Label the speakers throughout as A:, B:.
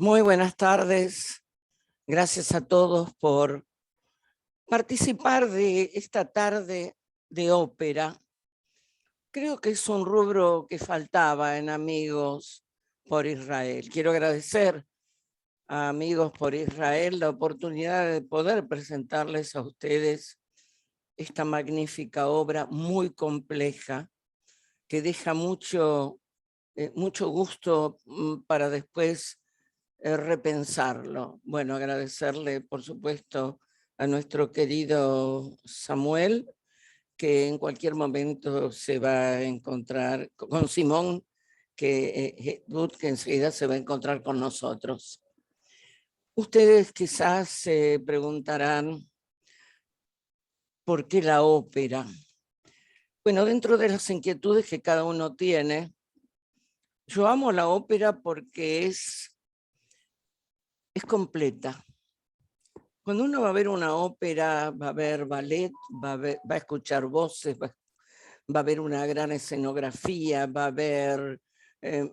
A: Muy buenas tardes. Gracias a todos por participar de esta tarde de ópera. Creo que es un rubro que faltaba en Amigos por Israel. Quiero agradecer a Amigos por Israel la oportunidad de poder presentarles a ustedes esta magnífica obra muy compleja que deja mucho gusto para después repensarlo. Bueno, agradecerle, por supuesto, a nuestro querido Samuel, que en cualquier momento se va a encontrar con Simón, que enseguida se va a encontrar con nosotros. Ustedes quizás se preguntarán, ¿por qué la ópera? Bueno, dentro de las inquietudes que cada uno tiene, yo amo la ópera porque es completa. Cuando uno va a ver una ópera, va a ver ballet, va a escuchar voces, va a ver una gran escenografía, va a ver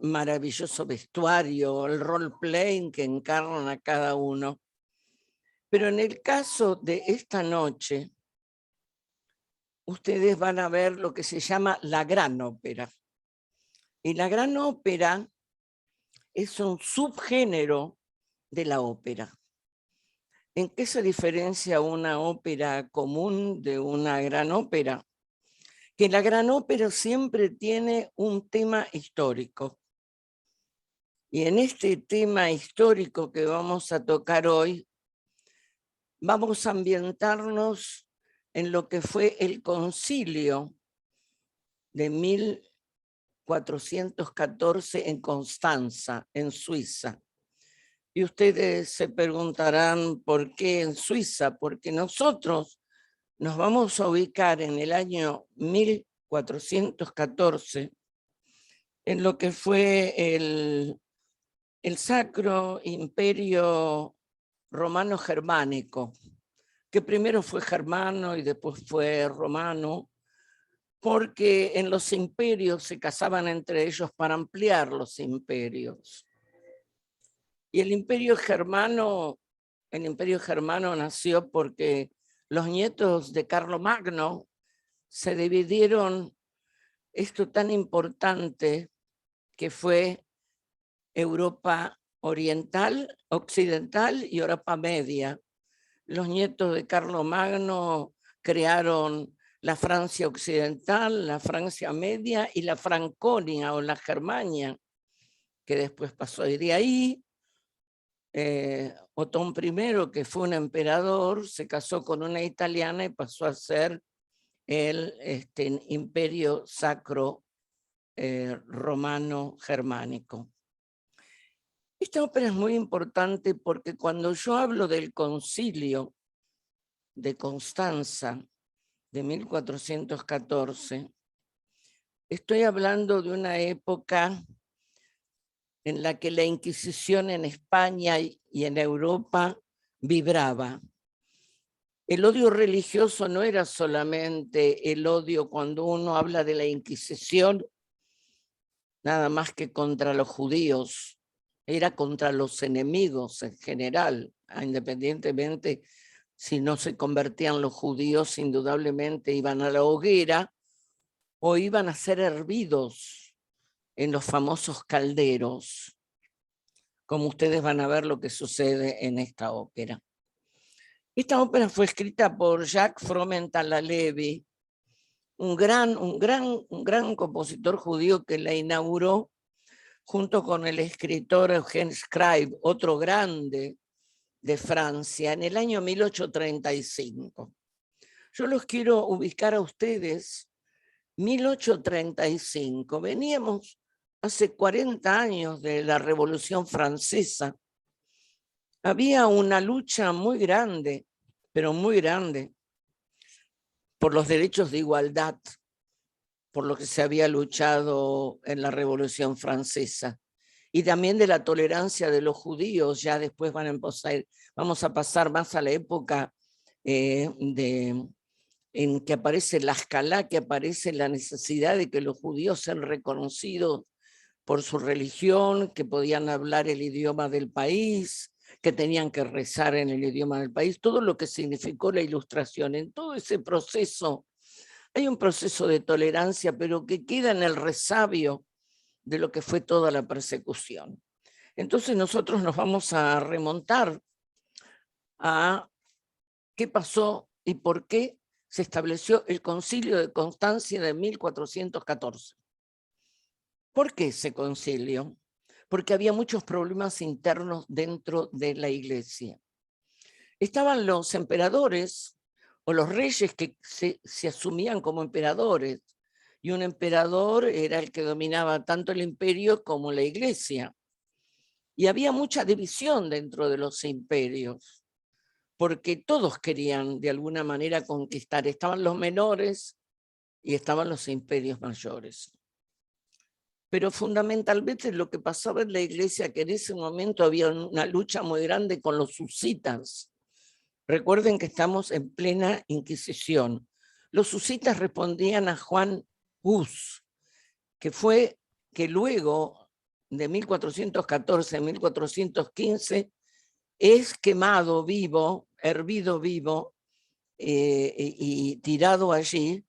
A: maravilloso vestuario, el role-playing que encarnan a cada uno. Pero en el caso de esta noche, ustedes van a ver lo que se llama la gran ópera. Y la gran ópera es un subgénero de la ópera. ¿En qué se diferencia una ópera común de una gran ópera? Que la gran ópera siempre tiene un tema histórico. Y en este tema histórico que vamos a tocar hoy, vamos a ambientarnos en lo que fue el concilio de 1414 en Constanza, en Suiza. Y ustedes se preguntarán por qué en Suiza, porque nosotros nos vamos a ubicar en el año 1414 en lo que fue el Sacro Imperio Romano Germánico, que primero fue germano y después fue romano, porque en los imperios se casaban entre ellos para ampliar los imperios. Y el imperio germano nació porque los nietos de Carlomagno se dividieron esto tan importante que fue Europa Oriental, Occidental y Europa Media. Los nietos de Carlomagno crearon la Francia Occidental, la Francia Media y la Franconia o la Germania, que después pasó. Y de ahí Otón I, que fue un emperador, se casó con una italiana y pasó a ser el imperio sacro romano germánico. Esta ópera es muy importante porque cuando yo hablo del concilio de Constanza de 1414, estoy hablando de una época en la que la Inquisición en España y en Europa vibraba. El odio religioso no era solamente el odio cuando uno habla de la Inquisición, nada más que contra los judíos, era contra los enemigos en general, independientemente si no se convertían los judíos, indudablemente iban a la hoguera o iban a ser hervidos en los famosos calderos, como ustedes van a ver lo que sucede en esta ópera. Esta ópera fue escrita por Jacques Fromental-Levi, un gran compositor judío que la inauguró junto con el escritor Eugène Scribe, otro grande de Francia, en el año 1835. Yo los quiero ubicar a ustedes, 1835. Veníamos hace 40 años de la Revolución Francesa. Había una lucha muy grande, pero muy grande, por los derechos de igualdad, por lo que se había luchado en la Revolución Francesa, y también de la tolerancia de los judíos. Ya después vamos a pasar más a la época en que aparece la Escalá, que aparece la necesidad de que los judíos sean reconocidos por su religión, que podían hablar el idioma del país, que tenían que rezar en el idioma del país, todo lo que significó la Ilustración. En todo ese proceso hay un proceso de tolerancia, pero que queda en el resabio de lo que fue toda la persecución. Entonces nosotros nos vamos a remontar a qué pasó y por qué se estableció el Concilio de Constancia de 1414. ¿Por qué ese concilio? Porque había muchos problemas internos dentro de la Iglesia. Estaban los emperadores o los reyes que se asumían como emperadores, y un emperador era el que dominaba tanto el imperio como la Iglesia. Y había mucha división dentro de los imperios, porque todos querían de alguna manera conquistar. Estaban los menores y estaban los imperios mayores. Pero fundamentalmente lo que pasaba en la Iglesia, que en ese momento había una lucha muy grande con los husitas. Recuerden que estamos en plena Inquisición. Los husitas respondían a Juan Hus, que luego de 1414 a 1415 es quemado vivo, hervido vivo y tirado allí,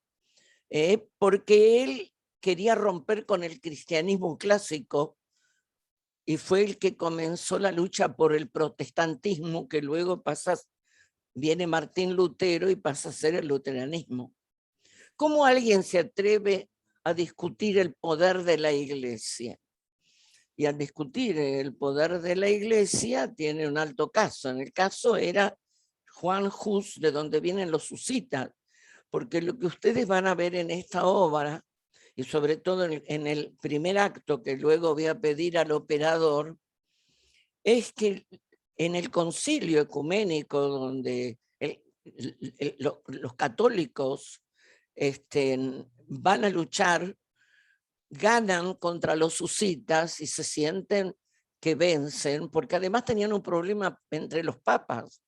A: porque él quería romper con el cristianismo clásico y fue el que comenzó la lucha por el protestantismo, que luego viene Martín Lutero y pasa a ser el luteranismo. ¿Cómo alguien se atreve a discutir el poder de la Iglesia? Y al discutir el poder de la Iglesia tiene un alto caso. En el caso era Juan Hus, de donde vienen los husitas, porque lo que ustedes van a ver en esta obra, y sobre todo en el primer acto que luego voy a pedir al operador, es que en el concilio ecuménico donde los católicos van a luchar, ganan contra los husitas y se sienten que vencen, porque además tenían un problema entre los papas.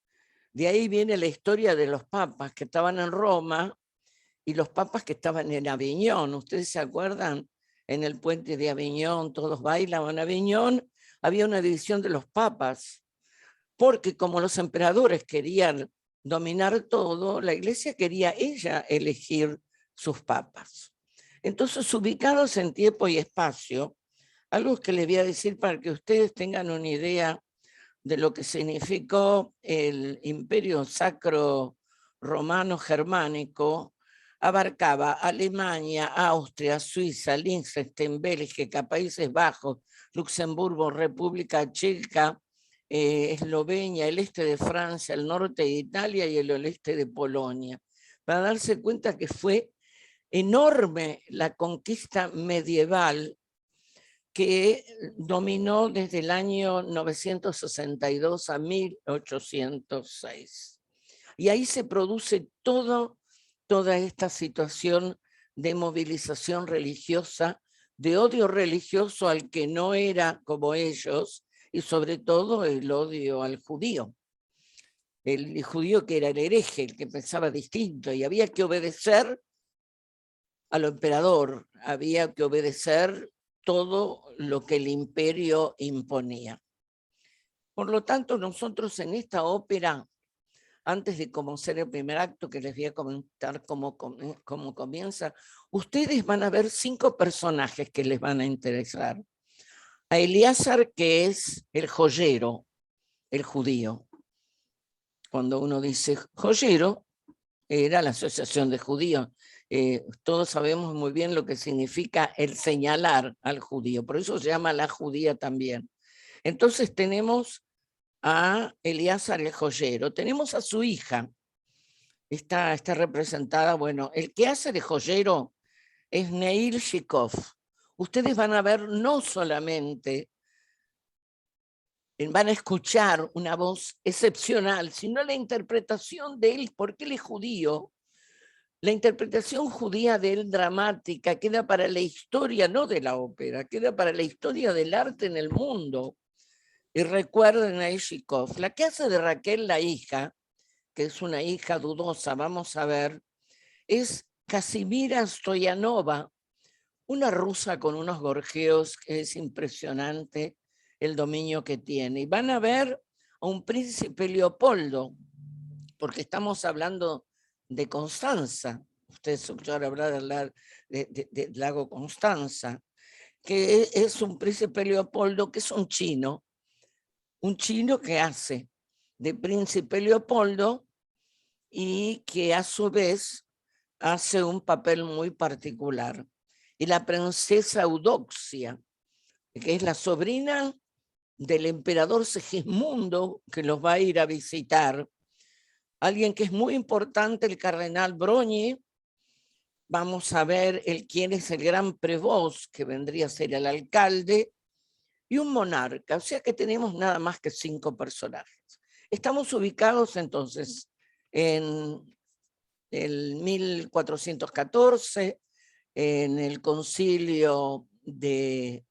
A: De ahí viene la historia de los papas que estaban en Roma y los papas que estaban en Aviñón. ¿Ustedes se acuerdan? En el puente de Aviñón, todos bailaban Aviñón. Había una división de los papas, porque como los emperadores querían dominar todo, la Iglesia quería ella elegir sus papas. Entonces, ubicados en tiempo y espacio, algo que les voy a decir para que ustedes tengan una idea de lo que significó el Imperio Sacro Romano Germánico, abarcaba Alemania, Austria, Suiza, Liechtenstein, Bélgica, Países Bajos, Luxemburgo, República Checa, Eslovenia, el este de Francia, el norte de Italia y el oeste de Polonia, para darse cuenta que fue enorme la conquista medieval que dominó desde el año 962 a 1806. Y ahí se produce toda esta situación de movilización religiosa, de odio religioso al que no era como ellos, y sobre todo el odio al judío. El judío que era el hereje, el que pensaba distinto, y había que obedecer al emperador, había que obedecer todo lo que el imperio imponía. Por lo tanto, nosotros en esta ópera, antes de comenzar el primer acto, que les voy a comentar cómo comienza, ustedes van a ver 5 personajes que les van a interesar. A Eleazar, que es el joyero, el judío. Cuando uno dice joyero, era la asociación de judíos. Todos sabemos muy bien lo que significa el señalar al judío, por eso se llama la judía también. Entonces tenemos a Eleazar el joyero, tenemos a su hija, está representada, bueno, el que hace de joyero es Neil Shikov. Ustedes van a ver no solamente, van a escuchar una voz excepcional, sino la interpretación de él, porque él es judío. La interpretación judía de él dramática queda para la historia, no de la ópera, queda para la historia del arte en el mundo. Y recuerden a Ishikov, la que hace de Raquel la hija, que es una hija dudosa, vamos a ver, es Casimira Stoyanova, una rusa con unos gorjeos que es impresionante el dominio que tiene. Y van a ver a un príncipe Leopoldo, porque estamos hablando de Constanza. Ustedes escucharon hablar del lago Constanza, que es un príncipe Leopoldo, que es un chino que hace de príncipe Leopoldo y que a su vez hace un papel muy particular. Y la princesa Eudoxia, que es la sobrina del emperador Segismundo, que los va a ir a visitar. Alguien que es muy importante, el cardenal Brogni. Vamos a ver quién es el gran prévôt, que vendría a ser el alcalde, y un monarca. O sea que tenemos nada más que 5 personajes. Estamos ubicados entonces en el 1414, en el concilio de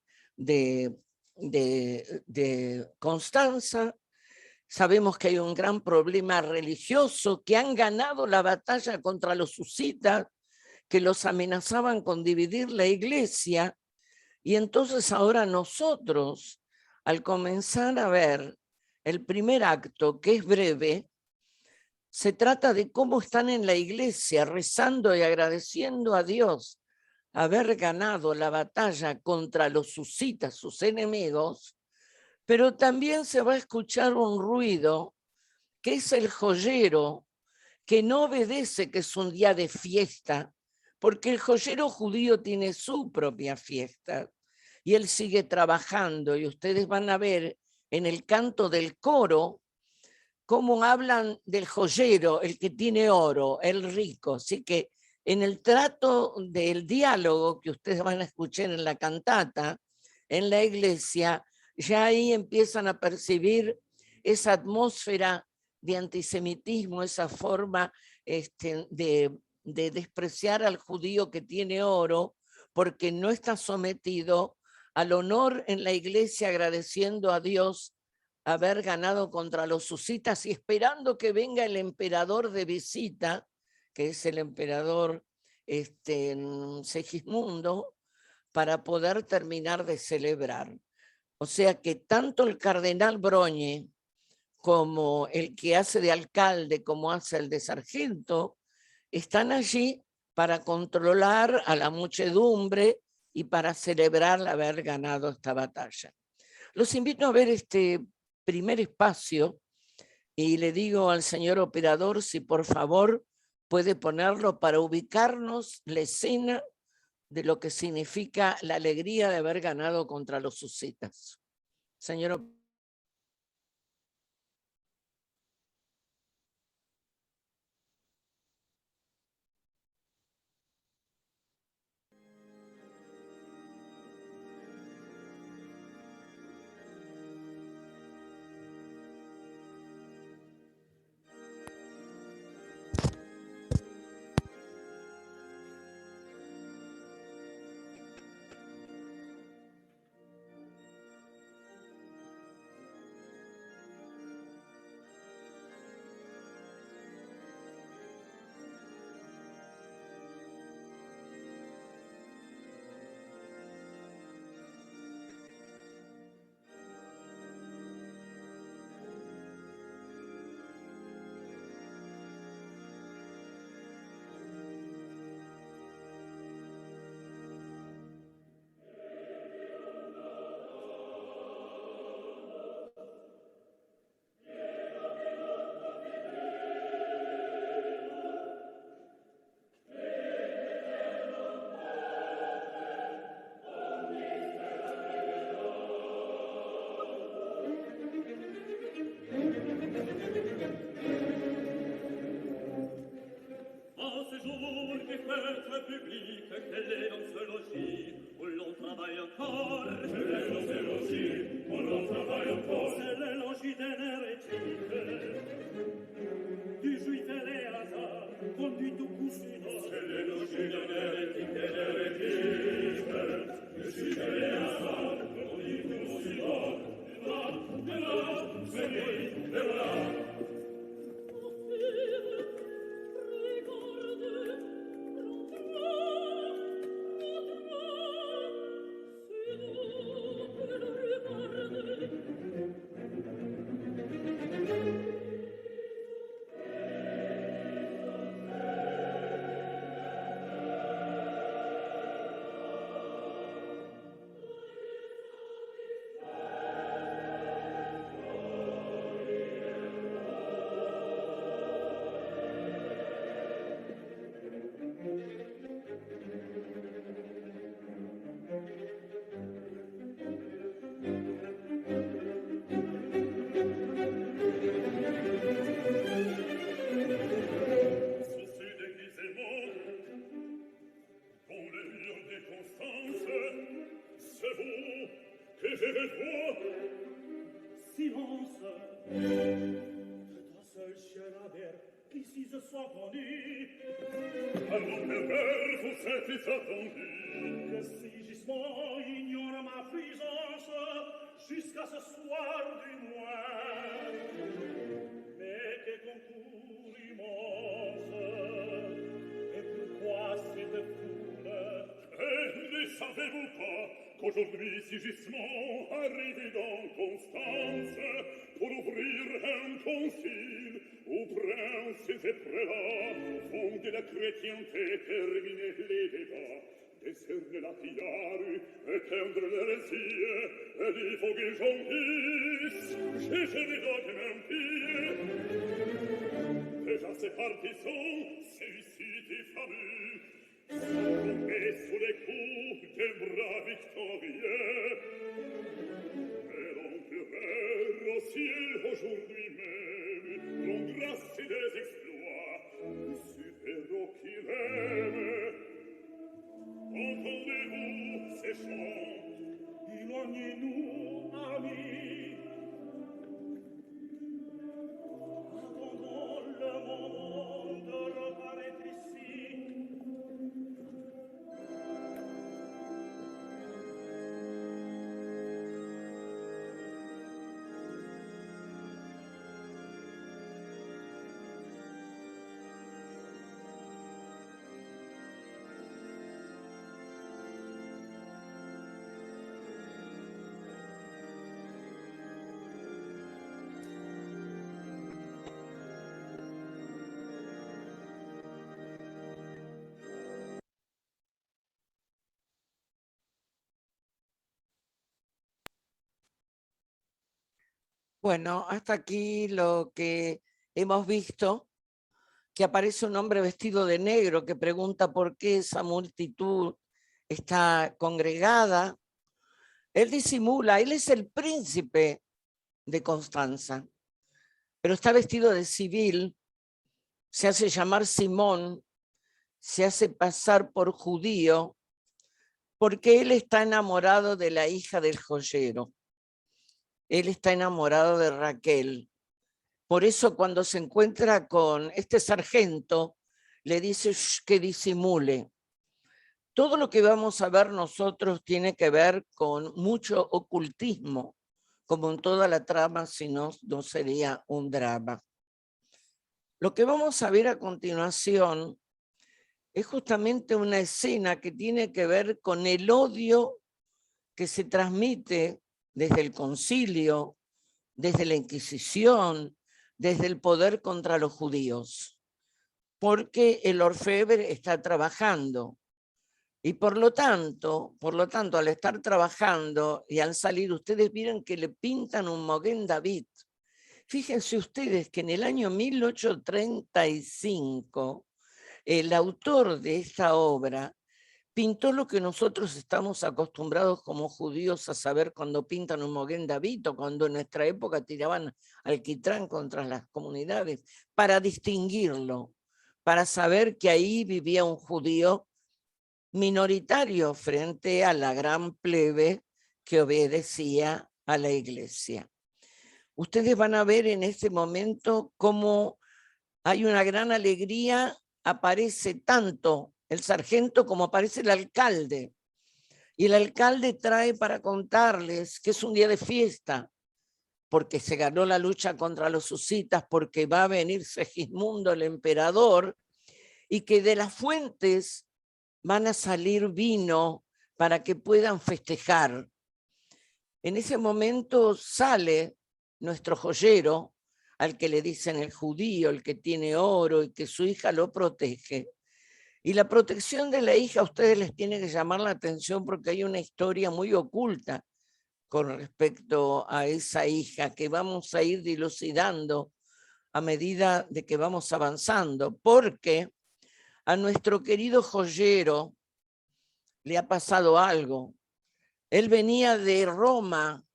A: Constanza. Sabemos que hay un gran problema religioso, que han ganado la batalla contra los husitas, que los amenazaban con dividir la iglesia. Y entonces ahora nosotros, al comenzar a ver el primer acto, que es breve, se trata de cómo están en la iglesia rezando y agradeciendo a Dios haber ganado la batalla contra los husitas, sus enemigos, pero también se va a escuchar un ruido que es el joyero, que no obedece que es un día de fiesta, porque el joyero judío tiene su propia fiesta y él sigue trabajando, y ustedes van a ver en el canto del coro cómo hablan del joyero, el que tiene oro, el rico. Así que en el trato del diálogo que ustedes van a escuchar en la cantata, en la iglesia, ya ahí empiezan a percibir esa atmósfera de antisemitismo, esa forma de despreciar al judío que tiene oro, porque no está sometido al honor en la iglesia, agradeciendo a Dios haber ganado contra los husitas y esperando que venga el emperador de visita, que es el emperador Segismundo, para poder terminar de celebrar. O sea que tanto el cardenal Brogni como el que hace de alcalde, como hace el de sargento, están allí para controlar a la muchedumbre y para celebrar haber ganado esta batalla. Los invito a ver este primer espacio y le digo al señor operador si por favor puede ponerlo para ubicarnos la escena de lo que significa la alegría de haber ganado contra los husitas. Señor.
B: vous que je veux voir. Silence. Ta seule chère mère, qu'ici je sois connu. Pardon, père, vous êtes attendu. Que si Gisement ignore ma présence, jusqu'à ce soir du moins. Mais quel concours immense, et pourquoi cette foule? Ne savez-vous pas qu'aujourd'hui Sigismond arrive dans Constance pour ouvrir un concile où princes et prélats font de la chrétienté terminer les débats, décerner la tiare, éteindre l'hérésie, et divulguer justice, juger les dogmes impies. Déjà ces partisans, celui-ci fameux, sont tombés sous les coups des bras victorieux. Et l'empereur au ciel aujourd'hui même rend grâce des exploits sur héros qu'il aime. Entendez-vous ces chants? Éloignez-nous, amis. Attendons le moment de reparaître ici.
A: Bueno, hasta aquí lo que hemos visto, que aparece un hombre vestido de negro que pregunta por qué esa multitud está congregada. Él disimula, él es el príncipe de Constanza, pero está vestido de civil, se hace llamar Simón, se hace pasar por judío, porque él está enamorado de la hija del joyero. Él está enamorado de Raquel. Por eso cuando se encuentra con este sargento, le dice que disimule. Todo lo que vamos a ver nosotros tiene que ver con mucho ocultismo, como en toda la trama, si no, no sería un drama. Lo que vamos a ver a continuación es justamente una escena que tiene que ver con el odio que se transmite desde el concilio, desde la Inquisición, desde el poder contra los judíos, porque el orfebre está trabajando. Y por lo tanto, al estar trabajando y al salir, ustedes vieron que le pintan un Mogén David. Fíjense ustedes que en el año 1835, el autor de esta obra pintó lo que nosotros estamos acostumbrados como judíos a saber cuando pintan un Mogén David o cuando en nuestra época tiraban alquitrán contra las comunidades, para distinguirlo, para saber que ahí vivía un judío minoritario frente a la gran plebe que obedecía a la iglesia. Ustedes van a ver en este momento cómo hay una gran alegría, aparece tanto el sargento como aparece el alcalde. Y el alcalde trae para contarles que es un día de fiesta, porque se ganó la lucha contra los husitas, porque va a venir Segismundo el emperador, y que de las fuentes van a salir vino para que puedan festejar. En ese momento sale nuestro joyero, al que le dicen el judío, el que tiene oro y que su hija lo protege. Y la protección de la hija a ustedes les tiene que llamar la atención porque hay una historia muy oculta con respecto a esa hija que vamos a ir dilucidando a medida de que vamos avanzando, porque a nuestro querido joyero le ha pasado algo. Él venía de Roma,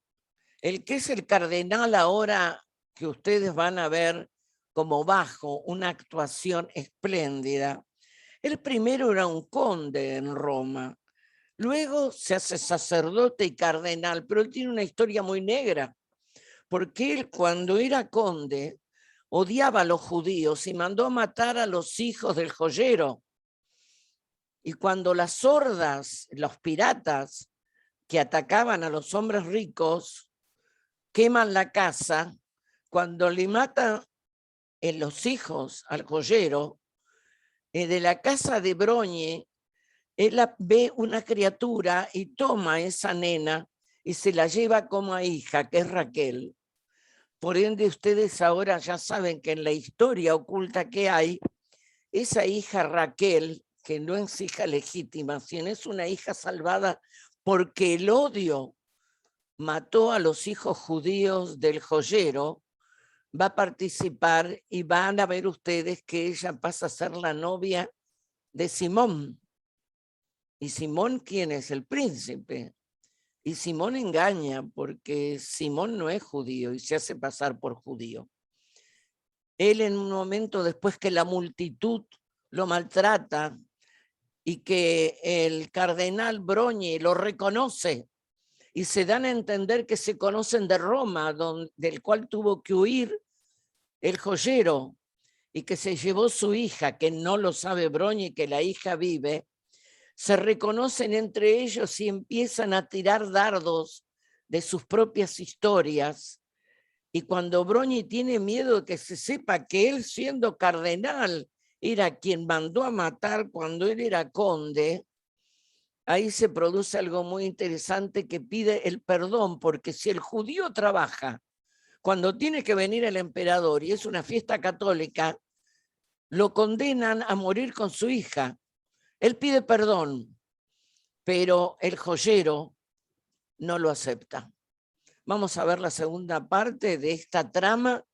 A: el que es el cardenal ahora que ustedes van a ver como bajo una actuación espléndida. El primero era un conde en Roma, Luego se hace sacerdote y cardenal, pero él tiene una historia muy negra, porque él cuando era conde odiaba a los judíos y mandó a matar a los hijos del joyero. Y cuando las hordas, los piratas que atacaban a los hombres ricos, queman la casa, cuando le matan los hijos al joyero, de la casa de Broñe, él ve una criatura y toma a esa nena y se la lleva como hija, que es Raquel. Por ende, ustedes ahora ya saben que en la historia oculta que hay, esa hija Raquel, que no es hija legítima, sino es una hija salvada porque el odio mató a los hijos judíos del joyero, va a participar y van a ver ustedes que ella pasa a ser la novia de Simón. ¿Y Simón quién es? El príncipe. Y Simón engaña porque Simón no es judío y se hace pasar por judío. Él en un momento, después que la multitud lo maltrata y que el cardenal Broñi lo reconoce y se dan a entender que se conocen de Roma, del cual tuvo que huir el joyero y que se llevó su hija, que no lo sabe Broñi, que la hija vive, se reconocen entre ellos y empiezan a tirar dardos de sus propias historias. Y cuando Broñi tiene miedo de que se sepa que él, siendo cardenal, era quien mandó a matar cuando él era conde, ahí se produce algo muy interesante que pide el perdón, porque si el judío trabaja cuando tiene que venir el emperador y es una fiesta católica, lo condenan a morir con su hija. Él pide perdón, pero el joyero no lo acepta. Vamos a ver la segunda parte de esta trama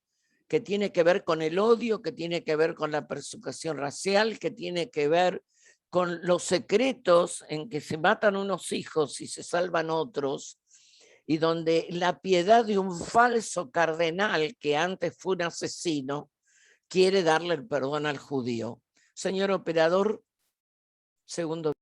A: que tiene que ver con el odio, que tiene que ver con la persecución racial, que tiene que ver con los secretos en que se matan unos hijos y se salvan otros, y donde la piedad de un falso cardenal que antes fue un asesino quiere darle el perdón al judío. Señor operador, segundo.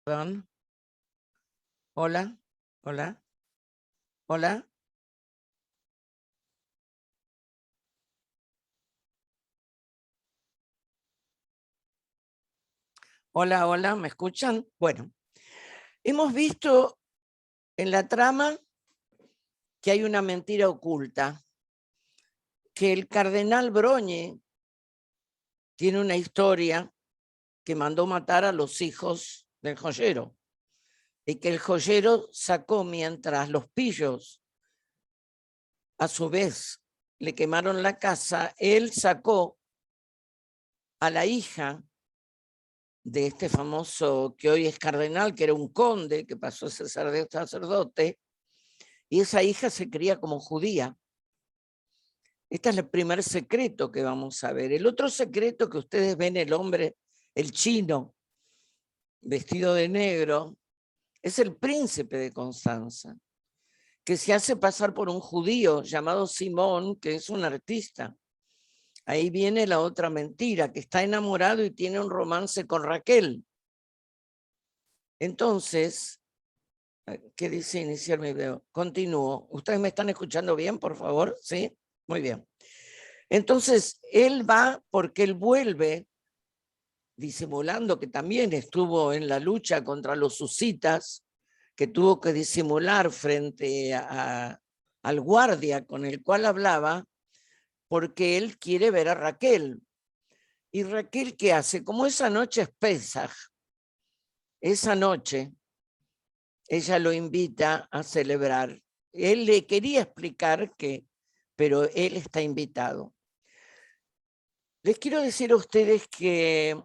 A: Perdón. Hola, hola, hola. Hola, hola, ¿me escuchan? Bueno, hemos visto en la trama que hay una mentira oculta, que el cardenal Broñe tiene una historia que mandó matar a los hijos del joyero y que el joyero sacó mientras los pillos a su vez le quemaron la casa, él sacó a la hija de este famoso que hoy es cardenal, que era un conde, que pasó a ser sacerdote, y esa hija se cría como judía. Este es el primer secreto que vamos a ver. El otro secreto que ustedes ven, el hombre, el chino, vestido de negro, es el príncipe de Constanza, que se hace pasar por un judío llamado Simón, que es un artista. Ahí viene la otra mentira, que está enamorado y tiene un romance con Raquel. Entonces, ¿qué dice iniciar mi video? Continúo. ¿Ustedes me están escuchando bien, por favor? ¿Sí? Muy bien. Entonces, él va porque él vuelve disimulando que también estuvo en la lucha contra los husitas, que tuvo que disimular frente al guardia con el cual hablaba, porque él quiere ver a Raquel. ¿Y Raquel qué hace? Como esa noche es Pesaj, esa noche ella lo invita a celebrar. Él le quería explicar que, pero él está invitado. Les quiero decir a ustedes que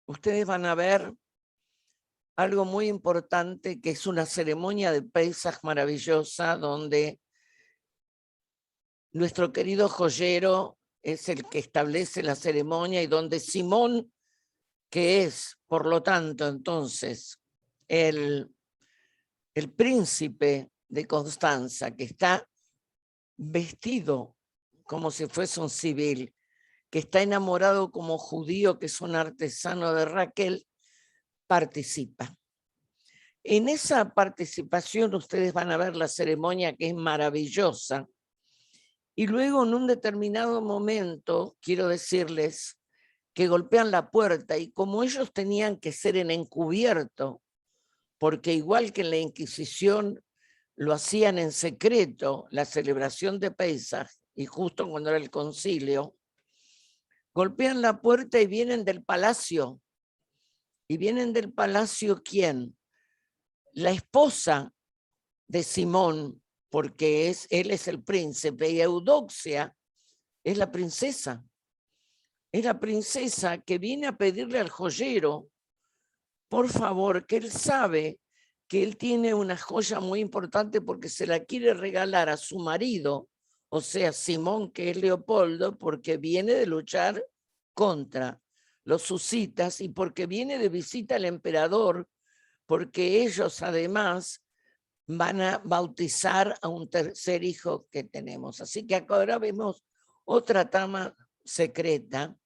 A: ustedes van a ver algo muy importante, que es una ceremonia de Pesaj maravillosa, donde nuestro querido joyero es el que establece la ceremonia y donde Simón, que es, por lo tanto, entonces, el príncipe de Constanza, que está vestido como si fuese un civil, que está enamorado como judío, que es un artesano de Raquel, participa. En esa participación ustedes van a ver la ceremonia, que es maravillosa, y luego en un determinado momento quiero decirles que golpean la puerta, y como ellos tenían que ser en encubierto, porque igual que en la Inquisición lo hacían en secreto, la celebración de Pesaj, y justo cuando era el concilio, golpean la puerta y vienen del palacio. ¿Y vienen del palacio quién? La esposa de Simón, porque él es el príncipe, y Eudoxia es la princesa. Es la princesa que viene a pedirle al joyero, por favor, que él sabe que él tiene una joya muy importante porque se la quiere regalar a su marido, o sea, Simón, que es Leopoldo, porque viene de luchar contra los husitas y porque viene de visita al emperador, porque ellos además van a bautizar a un tercer hijo que tenemos. Así que ahora vemos otra trama secreta.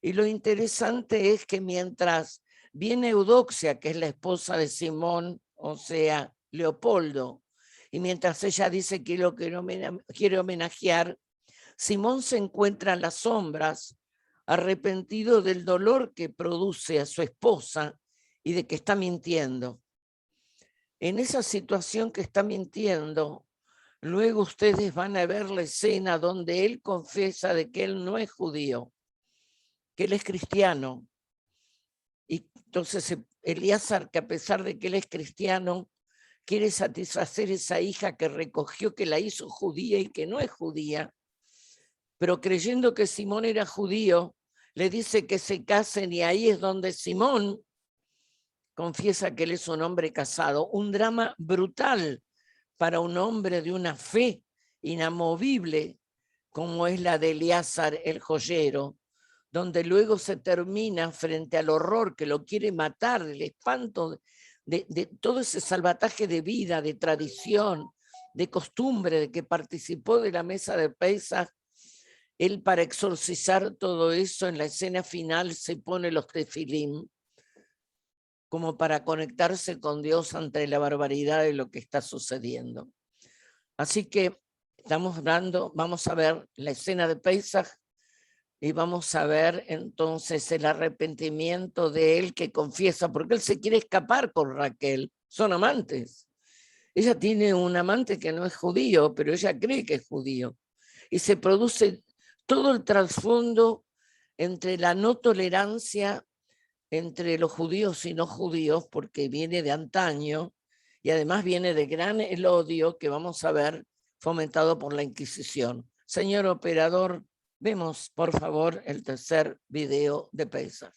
A: Y lo interesante es que mientras viene Eudoxia, que es la esposa de Simón, o sea, Leopoldo, y mientras ella dice que lo quiere homenajear, Simón se encuentra en las sombras, arrepentido del dolor que produce a su esposa y de que está mintiendo. En esa situación que está mintiendo, luego ustedes van a ver la escena donde él confiesa de que él no es judío, que él es cristiano. Y entonces Eleazar, que a pesar de que él es cristiano, quiere satisfacer esa hija que recogió, que la hizo judía y que no es judía, pero creyendo que Simón era judío, le dice que se casen y ahí es donde Simón confiesa que él es un hombre casado. Un drama brutal para un hombre de una fe inamovible como es la de Eleazar el joyero, donde luego se termina frente al horror que lo quiere matar, el espanto de todo ese salvataje de vida, de tradición, de costumbre, de que participó de la mesa de Pesaj. Él, para exorcizar todo eso, en la escena final se pone los tefilín como para conectarse con Dios ante la barbaridad de lo que está sucediendo. Así que vamos a ver la escena de Pesaj y vamos a ver entonces el arrepentimiento de él que confiesa, porque él se quiere escapar con Raquel, son amantes. Ella tiene un amante que no es judío, pero ella cree que es judío. Y se produce todo el trasfondo entre la no tolerancia entre los judíos y no judíos, porque viene de antaño, y además viene de gran el odio que vamos a ver fomentado por la Inquisición. Señor operador, vemos por favor el tercer video de Pesaj.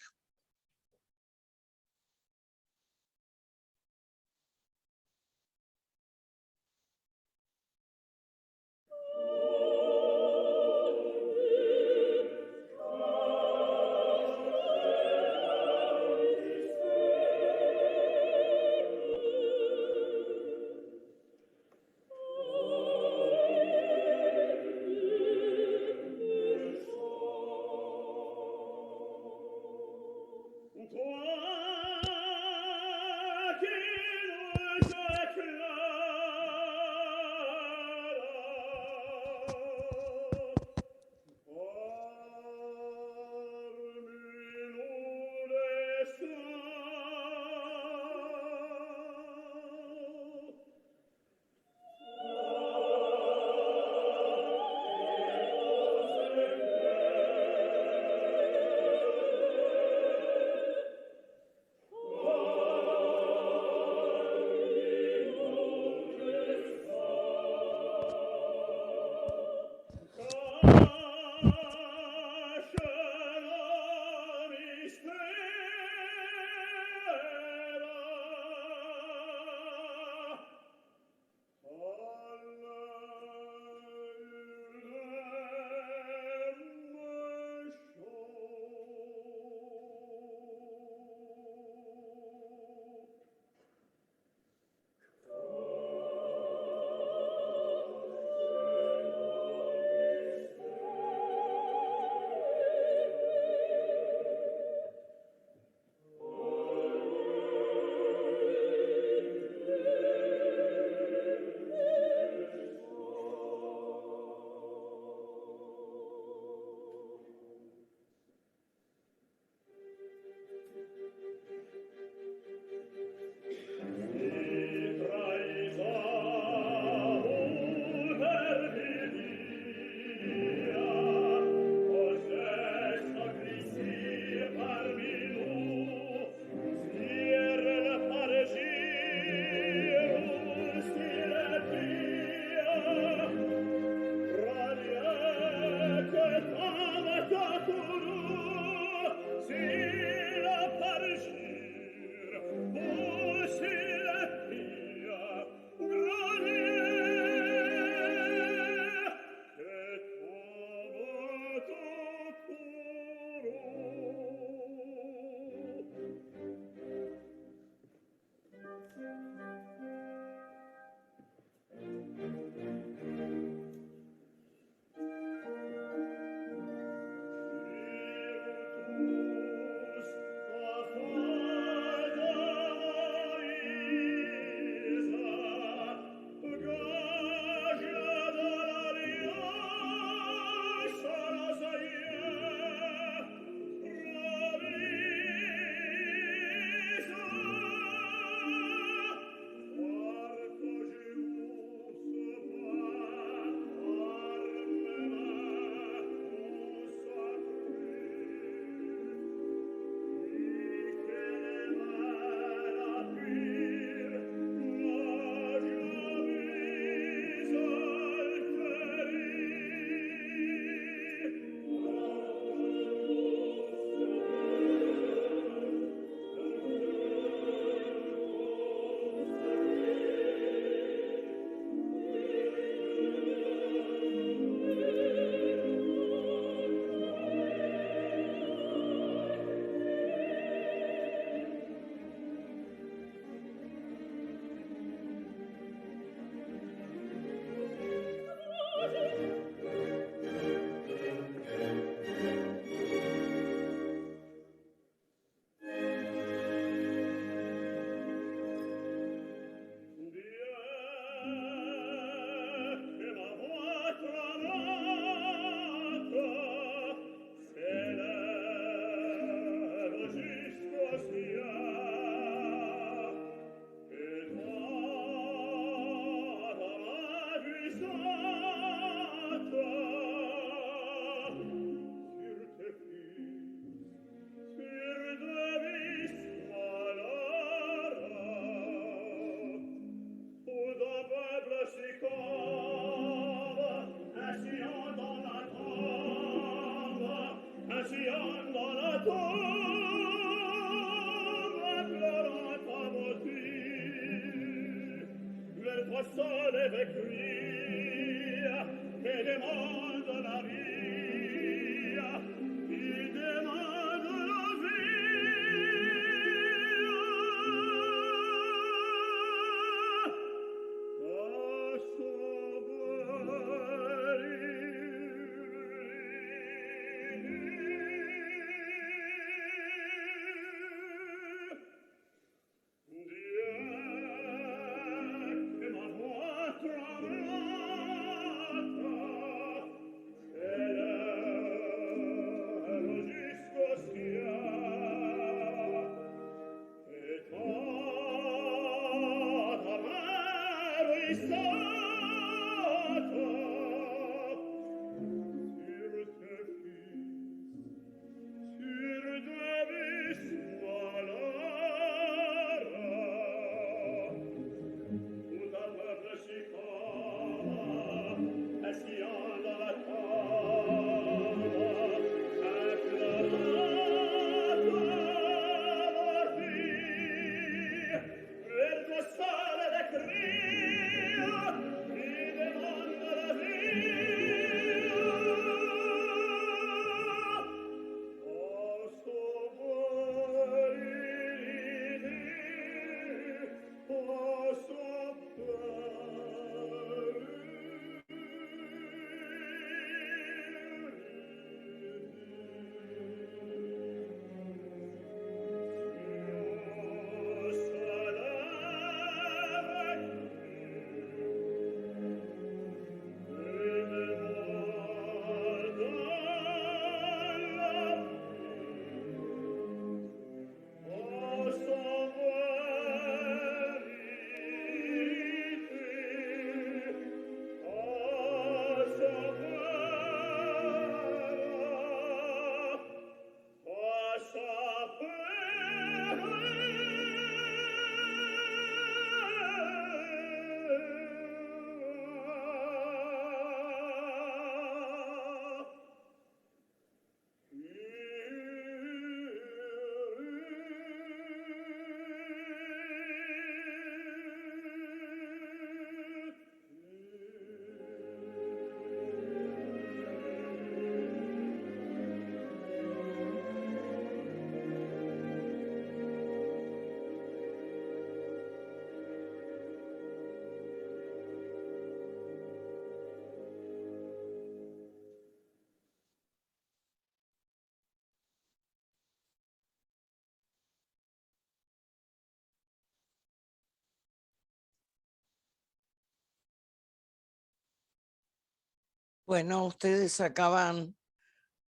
A: Bueno, ustedes acaban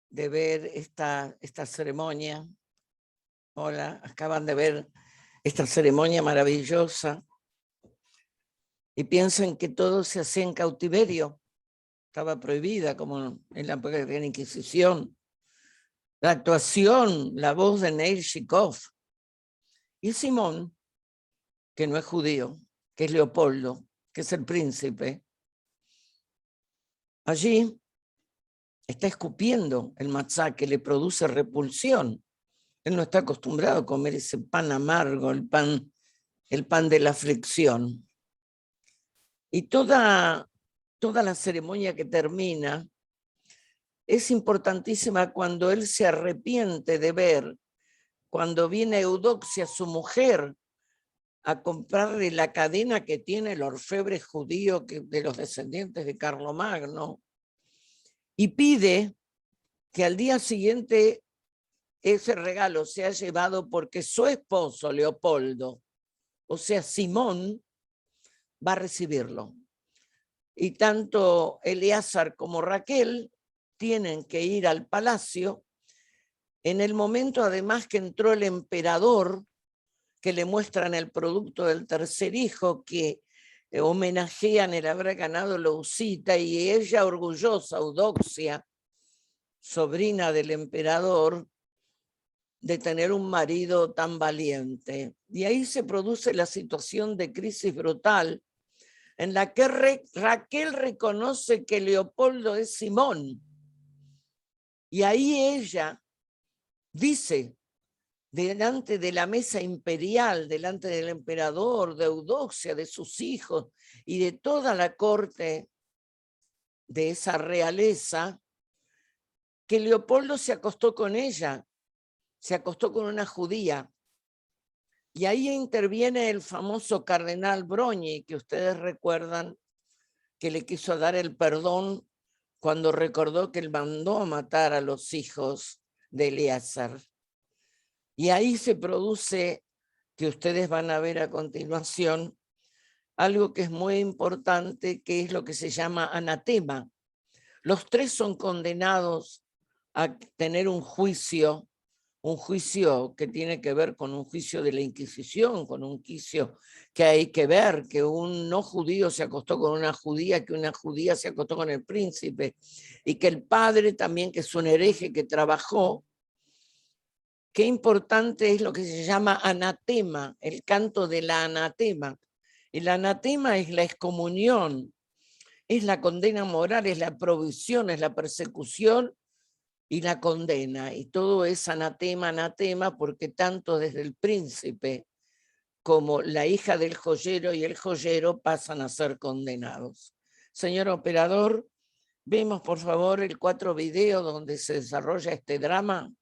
A: de ver esta ceremonia. Hola, acaban de ver esta ceremonia maravillosa y piensan que todo se hacía en cautiverio. Estaba prohibida, como en la época de la Inquisición. La actuación, la voz de Neil Chikov. Y Simón, que no es judío, que es Leopoldo, que es el príncipe. Allí está escupiendo el matzá, que le produce repulsión. Él no está acostumbrado a comer ese pan amargo, el pan de la aflicción. Y toda la ceremonia que termina es importantísima cuando él se arrepiente de ver, cuando viene Eudoxia, su mujer, a comprarle la cadena que tiene el orfebre judío de los descendientes de Carlomagno, y pide que al día siguiente ese regalo sea llevado porque su esposo, Leopoldo, o sea, Simón, va a recibirlo. Y tanto Eleazar como Raquel tienen que ir al palacio en el momento además que entró el emperador, que le muestran el producto del tercer hijo, que homenajean el haber ganado Leucita, y ella orgullosa, Eudoxia, sobrina del emperador, de tener un marido tan valiente. Y ahí se produce la situación de crisis brutal en la que Raquel reconoce que Leopoldo es Simón. Y ahí ella dice delante de la mesa imperial, delante del emperador, de Eudoxia, de sus hijos y de toda la corte de esa realeza, que Leopoldo se acostó con ella, se acostó con una judía. Y ahí interviene el famoso cardenal Brogni, que ustedes recuerdan que le quiso dar el perdón cuando recordó que él mandó a matar a los hijos de Eleazar. Y ahí se produce, que ustedes van a ver a continuación, algo que es muy importante, que es lo que se llama anatema. Los tres son condenados a tener un juicio que tiene que ver con un juicio de la Inquisición, con un juicio que hay que ver, que un no judío se acostó con una judía, que una judía se acostó con el príncipe, y que el padre también, que es un hereje que trabajó. Qué importante es lo que se llama anatema, el canto de la anatema. El anatema es la excomunión, es la condena moral, es la provisión, es la persecución y la condena. Y todo es anatema, anatema, porque tanto desde el príncipe como la hija del joyero y el joyero pasan a ser condenados. Señor operador, vemos por favor el 4 video donde se desarrolla este drama.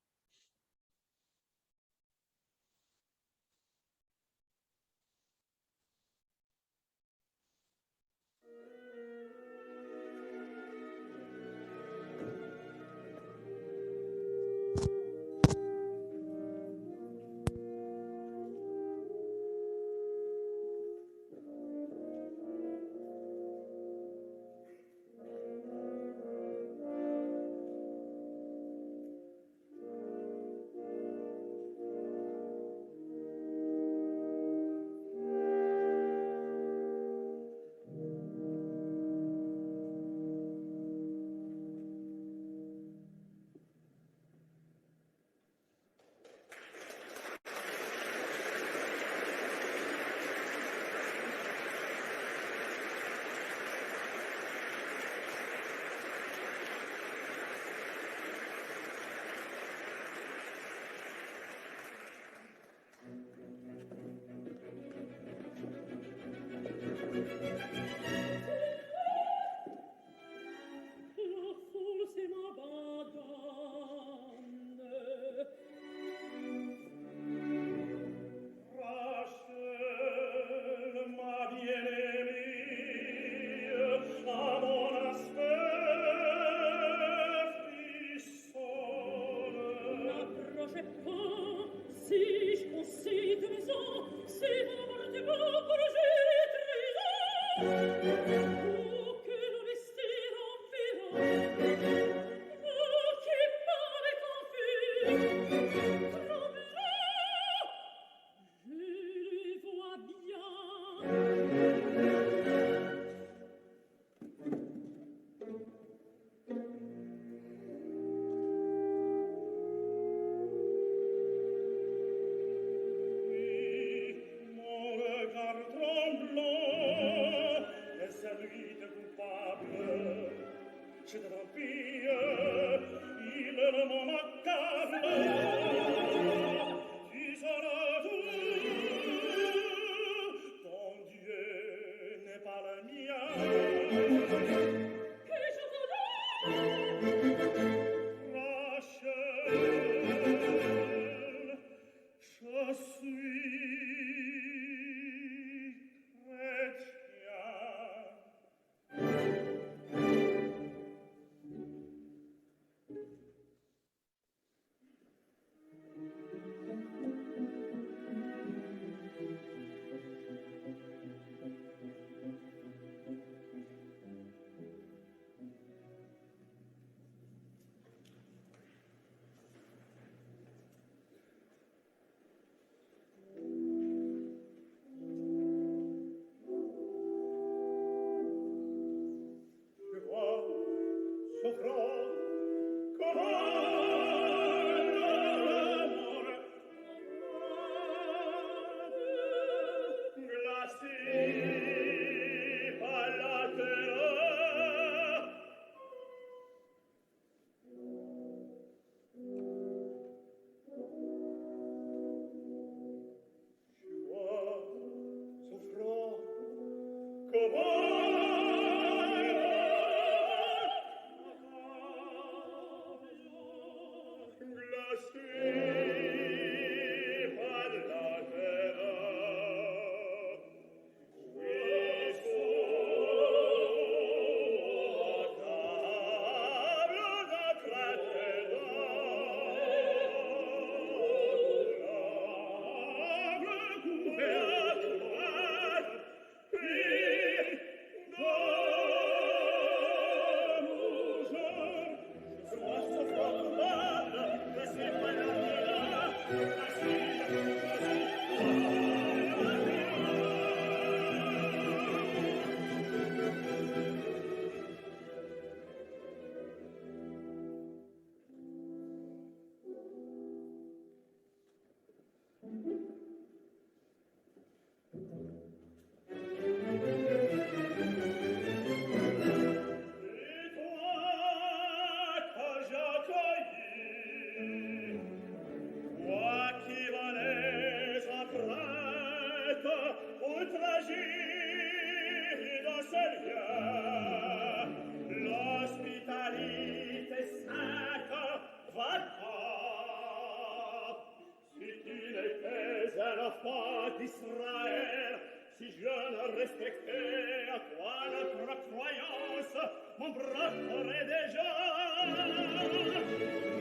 B: d'Israël, si je ne respectais à toi notre croyance, mon bras aurait déjà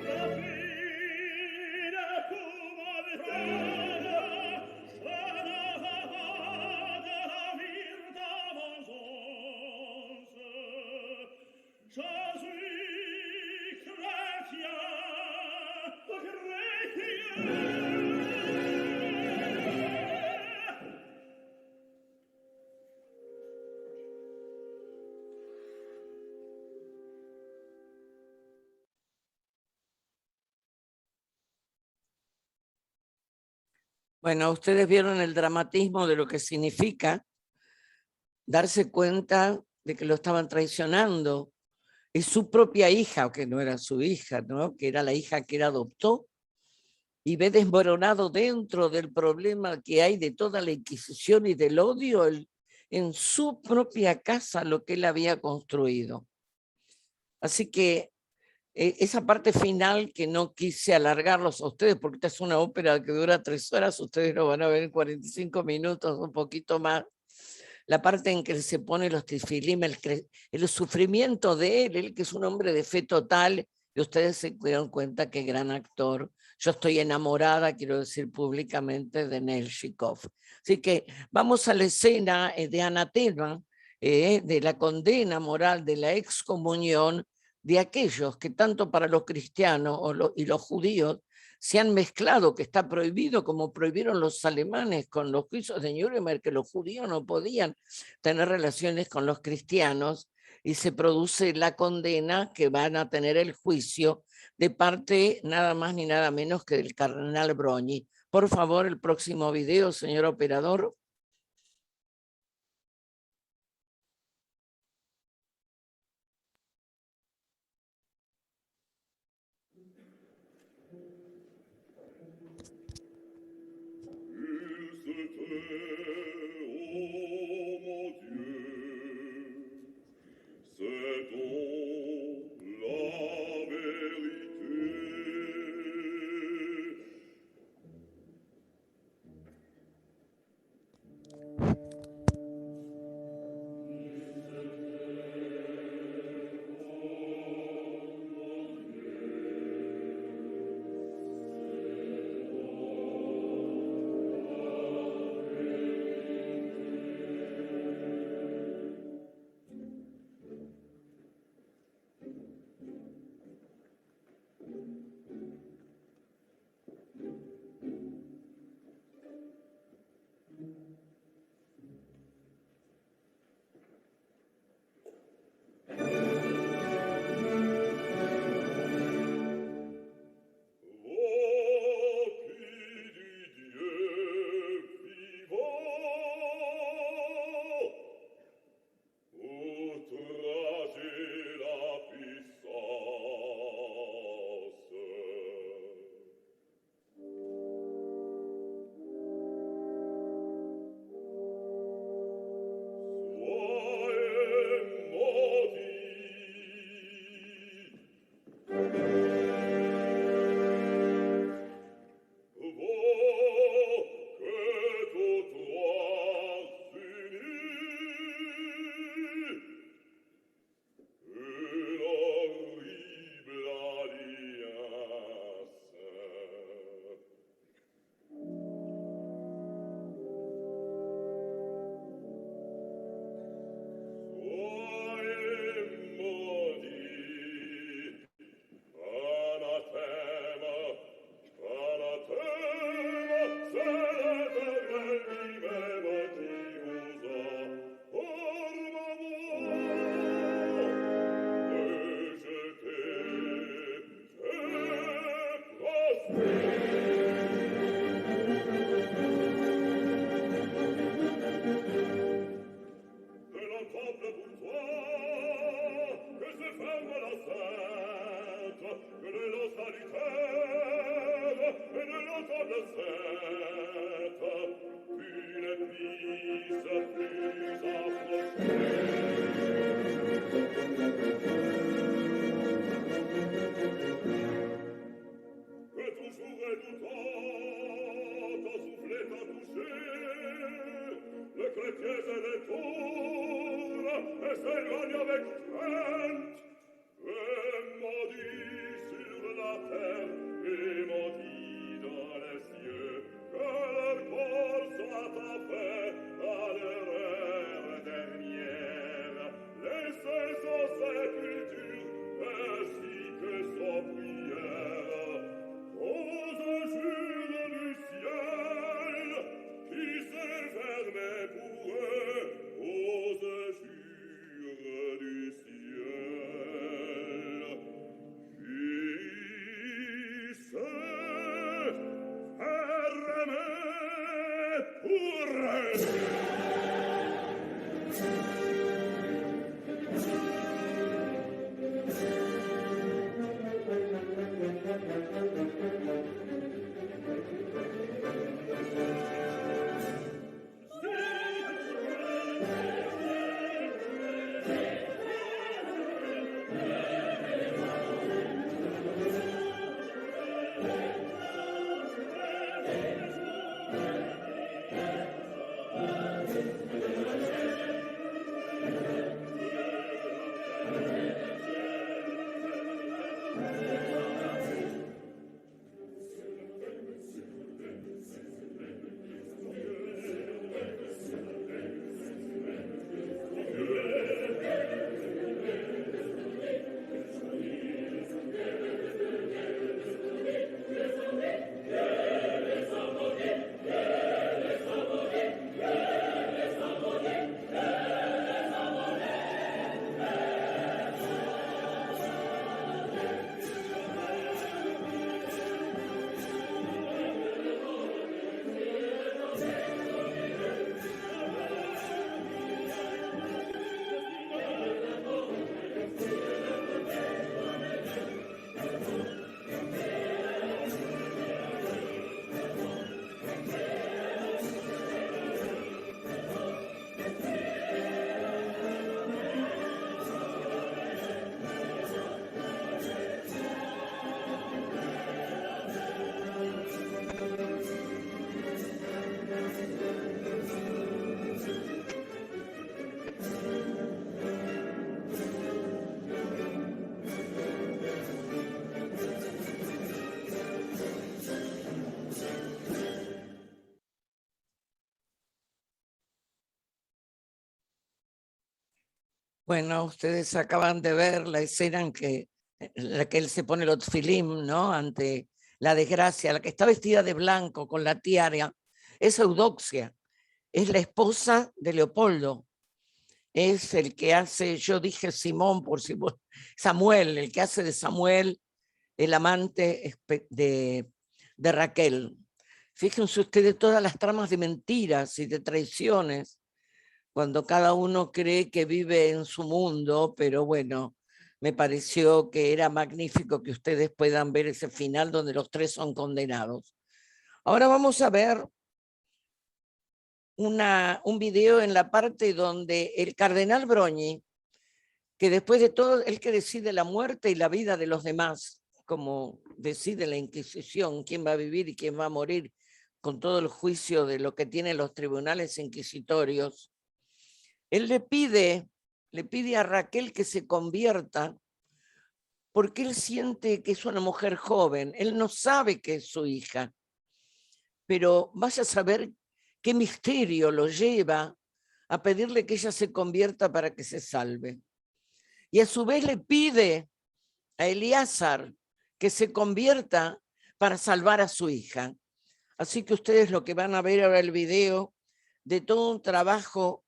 B: rapide comme un frère, je n'avais de la mire ta vengeance. Je suis chrétien, chrétien.
A: Bueno, ustedes vieron el dramatismo de lo que significa darse cuenta de que lo estaban traicionando. Es su propia hija, que no era su hija, ¿no? Que era la hija que él adoptó, y ve desmoronado dentro del problema que hay de toda la Inquisición y del odio en su propia casa lo que él había construido. Así que esa parte final que no quise alargarlos a ustedes, porque esta es una ópera que dura 3 horas, ustedes lo van a ver en 45 minutos, un poquito más. La parte en que se pone los tefilim, el sufrimiento de él que es un hombre de fe total, y ustedes se dieron cuenta qué gran actor. Yo estoy enamorada, quiero decir públicamente, de Nelshikov. Así que vamos a la escena de anatema, de la condena moral, de la excomunión de aquellos que tanto para los cristianos y los judíos se han mezclado, que está prohibido, como prohibieron los alemanes con los juicios de Nuremberg, que los judíos no podían tener relaciones con los cristianos, y se produce la condena que van a tener el juicio de parte nada más ni nada menos que del cardenal Brogni. Por favor, el próximo video, señor operador. Bueno, ustedes acaban de ver la escena en la que él se pone el otfilim, ¿no? Ante la desgracia, la que está vestida de blanco con la tiara, es Eudoxia, es la esposa de Leopoldo, es el que hace, yo dije Simón por si Samuel, el que hace de Samuel el amante de Raquel. Fíjense ustedes todas las tramas de mentiras y de traiciones, cuando cada uno cree que vive en su mundo, pero bueno, me pareció que era magnífico que ustedes puedan ver ese final donde los tres son condenados. Ahora vamos a ver un video en la parte donde el cardenal Brogni, que después de todo, el que decide la muerte y la vida de los demás, como decide la Inquisición, quién va a vivir y quién va a morir, con todo el juicio de lo que tienen los tribunales inquisitorios, él le pide a Raquel que se convierta porque él siente que es una mujer joven, él no sabe que es su hija, pero vaya a saber qué misterio lo lleva a pedirle que ella se convierta para que se salve. Y a su vez le pide a Eleazar que se convierta para salvar a su hija. Así que ustedes lo que van a ver ahora el video de todo un trabajo.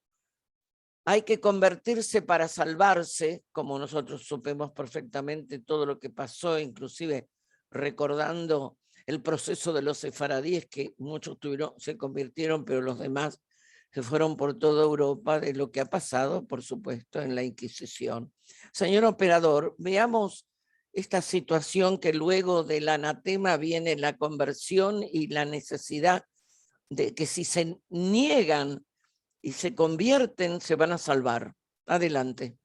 A: Hay que convertirse para salvarse, como nosotros supimos perfectamente todo lo que pasó, inclusive recordando el proceso de los sefaradíes, que muchos se convirtieron, pero los demás se fueron por toda Europa, de lo que ha pasado, por supuesto, en la Inquisición. Señor operador, veamos esta situación que luego del anatema viene la conversión y la necesidad de que si se niegan y se convierten, se van a salvar. Adelante.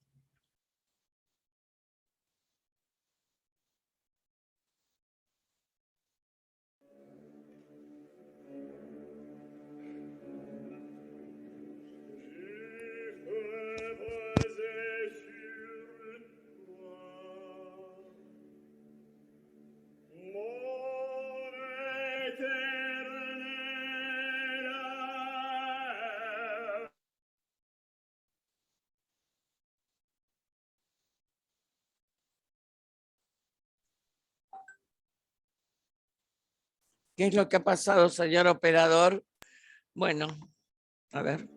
A: ¿Qué es lo que ha pasado, señor operador? Bueno, a ver.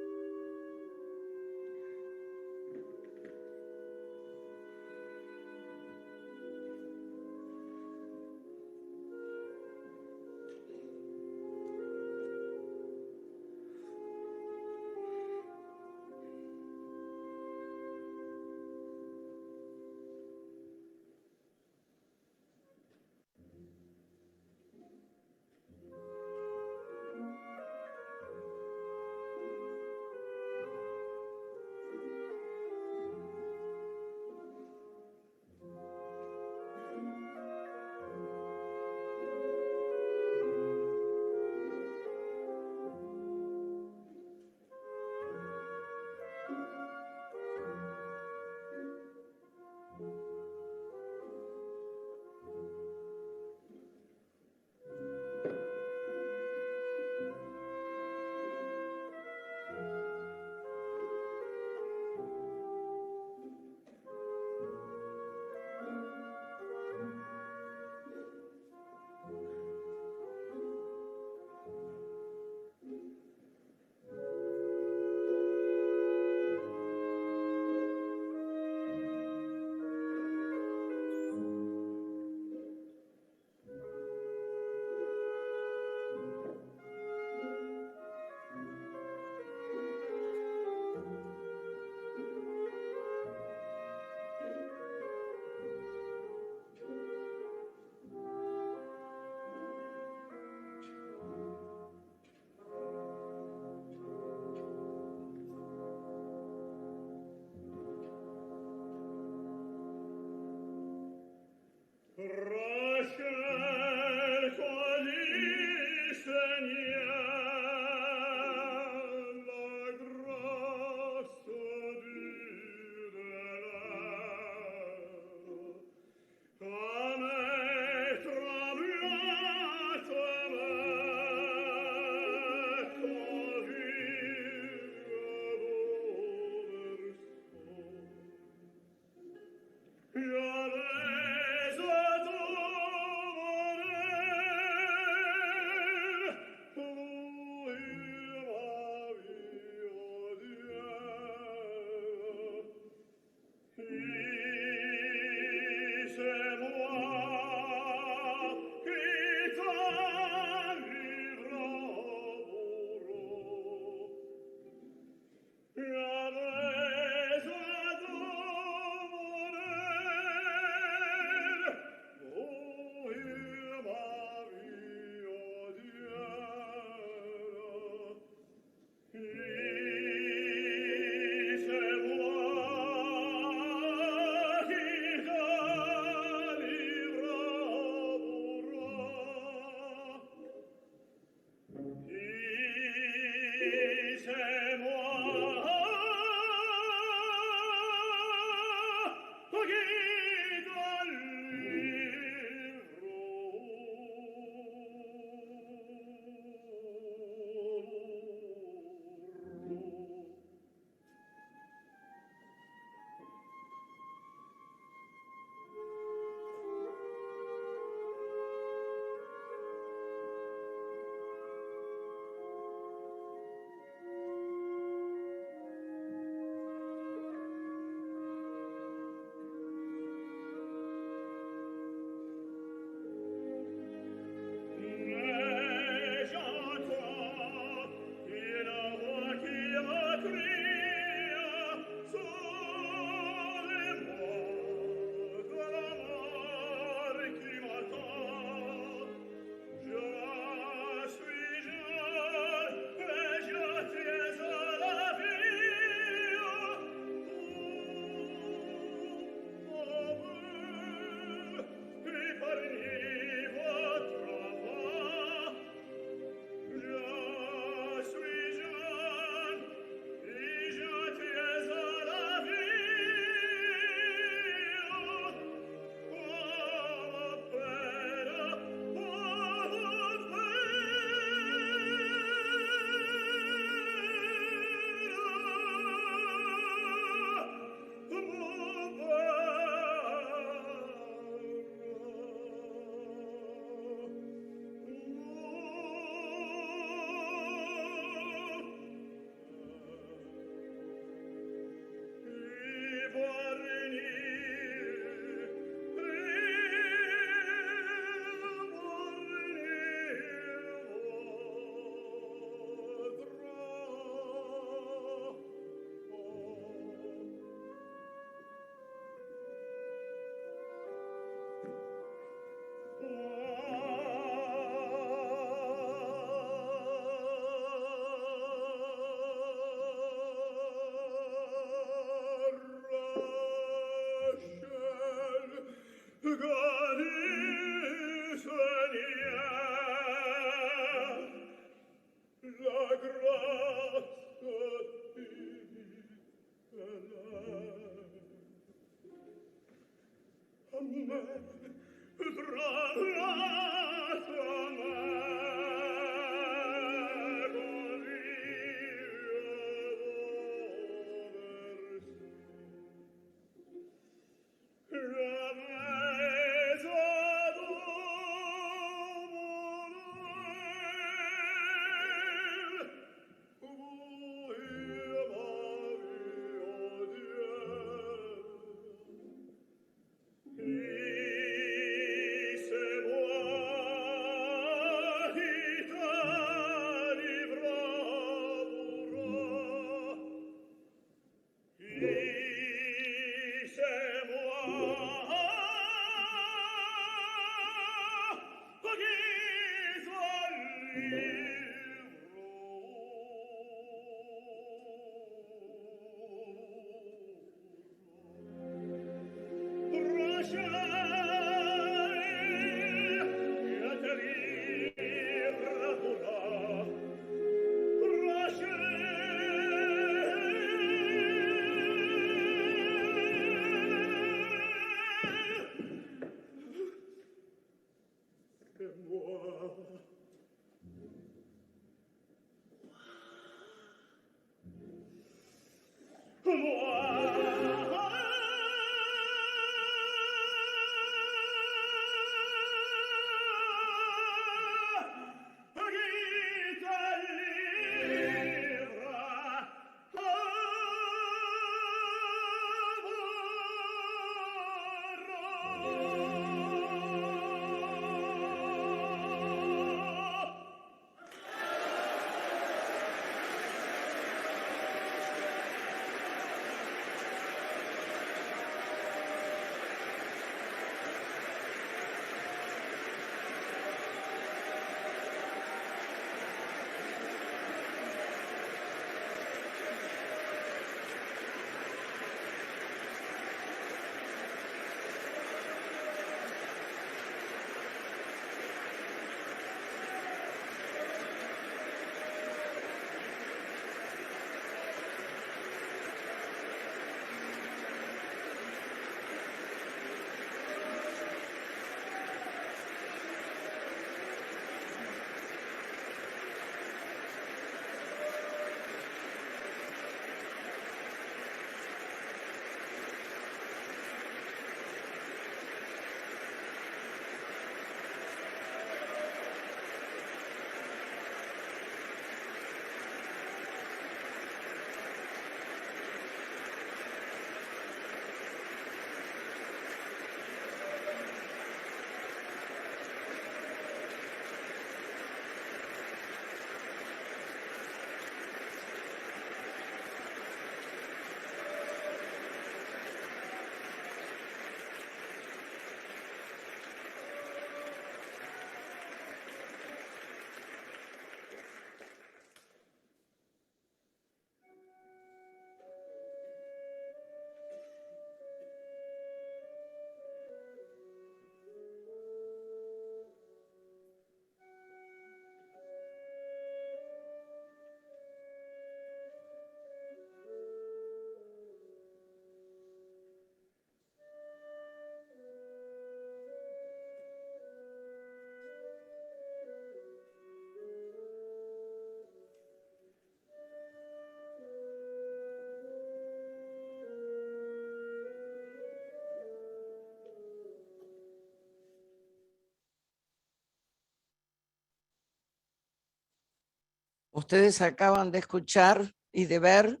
A: Ustedes acaban de escuchar y de ver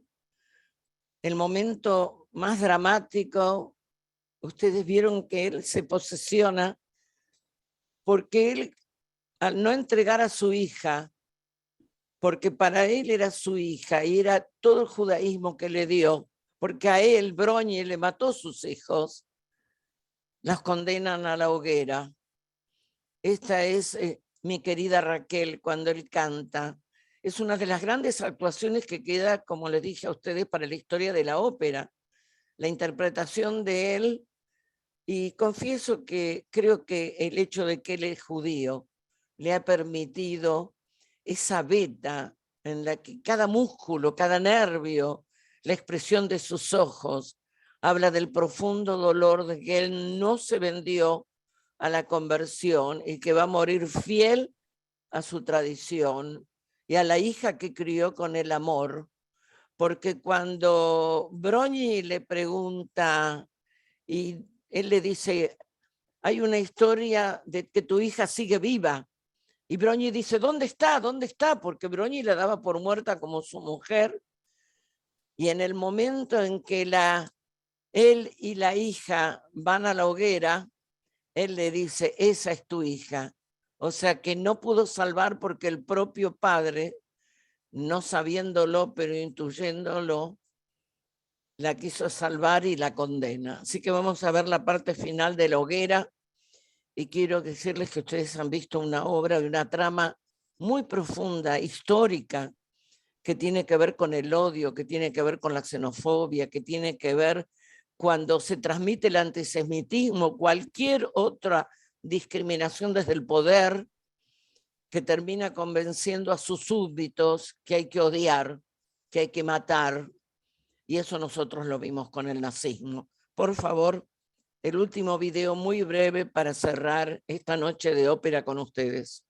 A: el momento más dramático. Ustedes vieron que él se posesiona porque él, al no entregar a su hija, porque para él era su hija y era todo el judaísmo que le dio, porque a él, Broñi, le mató sus hijos, las condenan a la hoguera. Esta es mi querida Raquel cuando él canta. Es una de las grandes actuaciones que queda, como les dije a ustedes, para la historia de la ópera. La interpretación de él, y confieso que creo que el hecho de que él es judío le ha permitido esa veta en la que cada músculo, cada nervio, la expresión de sus ojos, habla del profundo dolor de que él no se vendió a la conversión y que va a morir fiel a su tradición y a la hija que crió con el amor. Porque cuando Broñi le pregunta y él le dice, hay una historia de que tu hija sigue viva. Y Broñi dice, ¿dónde está? ¿Dónde está? Porque Broñi la daba por muerta como su mujer. Y en el momento en que él y la hija van a la hoguera, él le dice, esa es tu hija. O sea que no pudo salvar porque el propio padre, no sabiéndolo, pero intuyéndolo, la quiso salvar y la condena. Así que vamos a ver la parte final de la hoguera y quiero decirles que ustedes han visto una obra y una trama muy profunda, histórica, que tiene que ver con el odio, que tiene que ver con la xenofobia, que tiene que ver cuando se transmite el antisemitismo, cualquier otra discriminación desde el poder, que termina convenciendo a sus súbditos que hay que odiar, que hay que matar, y eso nosotros lo vimos con el nazismo. Por favor, el último video muy breve para cerrar esta noche de ópera con ustedes.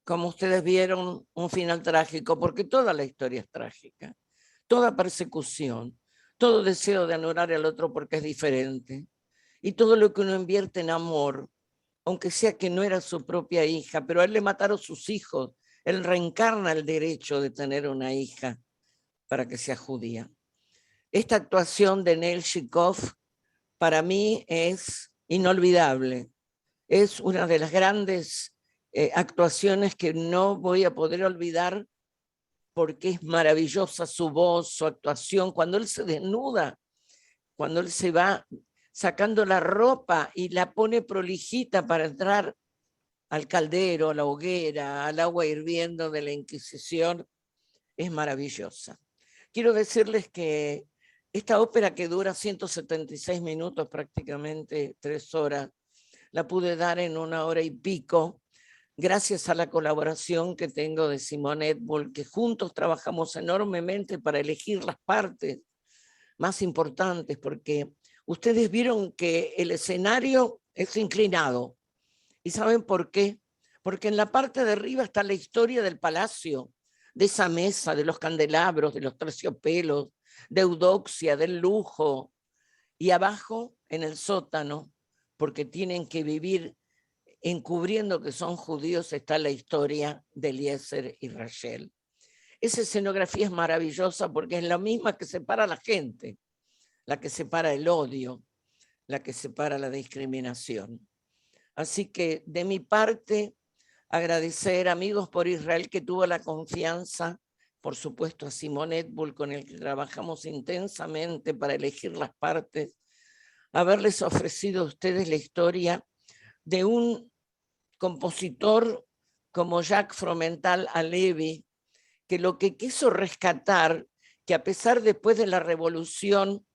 A: Como ustedes vieron, un final trágico, porque toda la historia es trágica, toda persecución, todo deseo de anular al otro porque es diferente, y todo lo que uno invierte en amor, aunque sea que no era su propia hija, pero a él le mataron sus hijos, él reencarna el derecho de tener una hija para que sea judía. Esta actuación de Neil Shikov para mí es inolvidable, es una de las grandes actuaciones que no voy a poder olvidar porque es maravillosa su voz, su actuación, cuando él se desnuda, cuando él se va sacando la ropa y la pone prolijita para entrar al caldero, a la hoguera, al agua hirviendo de la Inquisición, es maravillosa. Quiero decirles que esta ópera que dura 176 minutos, prácticamente 3 horas, la pude dar en 1 hora y pico, gracias a la colaboración que tengo de Simone Edbull, que juntos trabajamos enormemente para elegir las partes más importantes, porque ustedes vieron que el escenario es inclinado, ¿Y saben por qué? Porque en la parte de arriba está la historia del palacio, de esa mesa, de los candelabros, de los terciopelos, de Eudoxia, del lujo. Y abajo, en el sótano, porque tienen que vivir encubriendo que son judíos, está la historia de Eliezer y Rachel. Esa escenografía es maravillosa porque es la misma que separa a la gente, la que separa el odio, la que separa la discriminación. Así que de mi parte, agradecer a Amigos por Israel que tuvo la confianza, por supuesto a Simonet Bull, con el que trabajamos intensamente para elegir las partes, haberles ofrecido a ustedes la historia de un compositor como Jacques Fromental Alevi, que lo que quiso rescatar, que a pesar después de la Revolución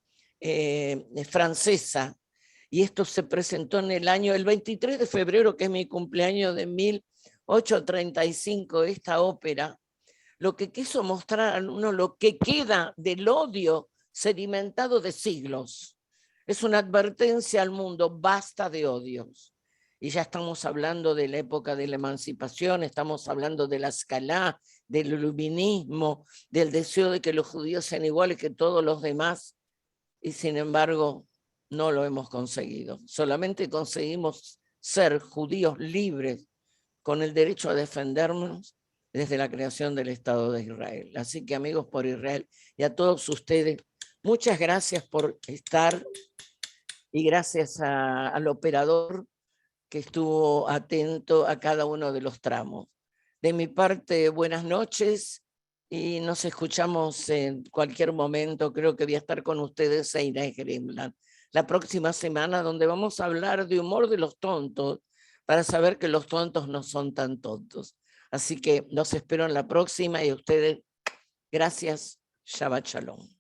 A: Francesa, y esto se presentó en el 23 de febrero, que es mi cumpleaños de 1835, esta ópera, lo que quiso mostrar a uno lo que queda del odio sedimentado de siglos. Es una advertencia al mundo, basta de odios. Y ya estamos hablando de la época de la emancipación, estamos hablando de la escala, del iluminismo, del deseo de que los judíos sean iguales que todos los demás, y sin embargo no lo hemos conseguido. Solamente conseguimos ser judíos libres con el derecho a defendernos desde la creación del Estado de Israel. Así que Amigos por Israel y a todos ustedes, muchas gracias por estar y gracias al operador que estuvo atento a cada uno de los tramos. De mi parte, buenas noches y nos escuchamos en cualquier momento. Creo que voy a estar con ustedes en Inés Grimland la próxima semana, donde vamos a hablar de humor de los tontos, para saber que los tontos no son tan tontos. Así que los espero en la próxima y a ustedes, gracias. Shabbat Shalom.